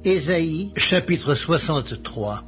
Ésaïe, chapitre 63.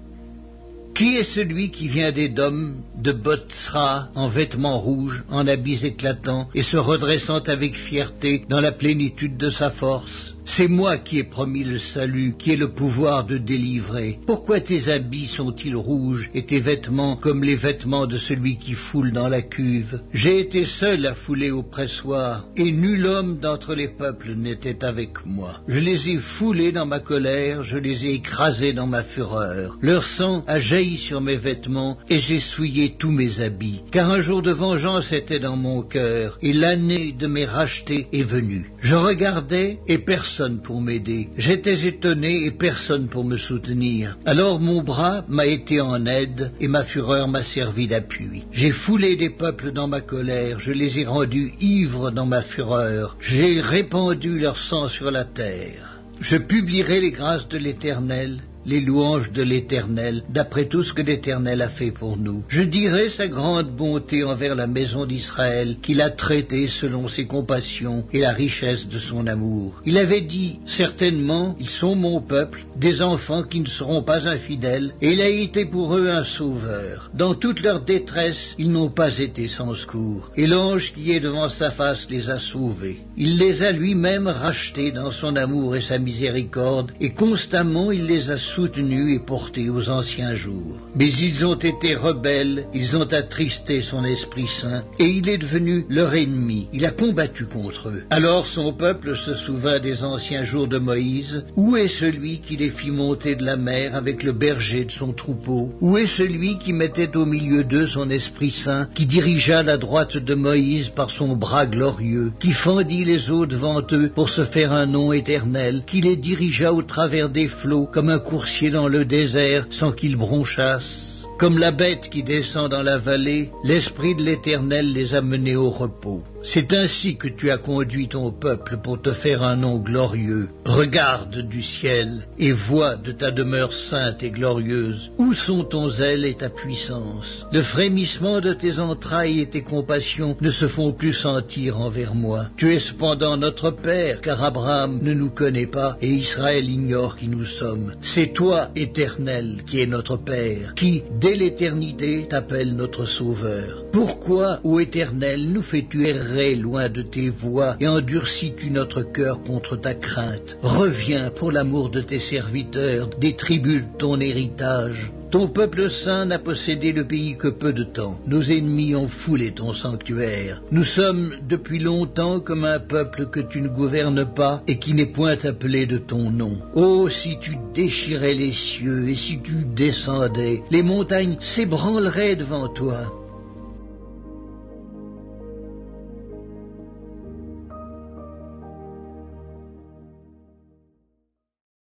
Qui est celui qui vient d'Édom, de Botsra, en vêtements rouges, en habits éclatants, et se redressant avec fierté dans la plénitude de sa force? C'est moi qui ai promis le salut, qui ai le pouvoir de délivrer. Pourquoi tes habits sont-ils rouges, et tes vêtements comme les vêtements de celui qui foule dans la cuve? J'ai été seul à fouler au pressoir, et nul homme d'entre les peuples n'était avec moi. Je les ai foulés dans ma colère, je les ai écrasés dans ma fureur. Leur sang a jailli sur mes vêtements, et j'ai souillé tous mes habits. Car un jour de vengeance était dans mon cœur, et l'année de mes rachetés est venue. Je regardais, et personne pour m'aider. J'étais étonné et personne pour me soutenir. Alors mon bras m'a été en aide et ma fureur m'a servi d'appui. J'ai foulé des peuples dans ma colère, je les ai rendus ivres dans ma fureur. J'ai répandu leur sang sur la terre. Je publierai les grâces de l'Éternel, les louanges de l'Éternel, d'après tout ce que l'Éternel a fait pour nous. Je dirai sa grande bonté envers la maison d'Israël, qu'il a traitée selon ses compassions et la richesse de son amour. Il avait dit, certainement, ils sont mon peuple, des enfants qui ne seront pas infidèles, et il a été pour eux un sauveur. Dans toute leur détresse, ils n'ont pas été sans secours, et l'ange qui est devant sa face les a sauvés. Il les a lui-même rachetés dans son amour et sa miséricorde, et constamment il les a soutenus et portés aux anciens jours. Mais ils ont été rebelles, ils ont attristé son Esprit Saint, et il est devenu leur ennemi. Il a combattu contre eux. Alors son peuple se souvint des anciens jours de Moïse. Où est celui qui les fit monter de la mer avec le berger de son troupeau? Où est celui qui mettait au milieu d'eux son Esprit Saint, qui dirigea la droite de Moïse par son bras glorieux, qui fendit les eaux devant eux pour se faire un nom éternel, qui les dirigea au travers des flots comme un coursier dans le désert sans qu'ils bronchassent? Comme la bête qui descend dans la vallée, l'Esprit de l'Éternel les a menés au repos. C'est ainsi que tu as conduit ton peuple pour te faire un nom glorieux. Regarde du ciel et vois de ta demeure sainte et glorieuse. Où sont ton zèle et ta puissance? Le frémissement de tes entrailles et tes compassions ne se font plus sentir envers moi. Tu es cependant notre Père, car Abraham ne nous connaît pas et Israël ignore qui nous sommes. C'est toi, Éternel, qui es notre Père, qui, dès l'éternité, t'appelle notre Sauveur. Pourquoi, ô Éternel, nous fais-tu errer loin de tes voies et endurcis-tu notre cœur contre ta crainte? Reviens pour l'amour de tes serviteurs, des tribus de ton héritage. Ton peuple saint n'a possédé le pays que peu de temps. Nos ennemis ont foulé ton sanctuaire. Nous sommes depuis longtemps comme un peuple que tu ne gouvernes pas et qui n'est point appelé de ton nom. Oh, si tu déchirais les cieux et si tu descendais, les montagnes s'ébranleraient devant toi.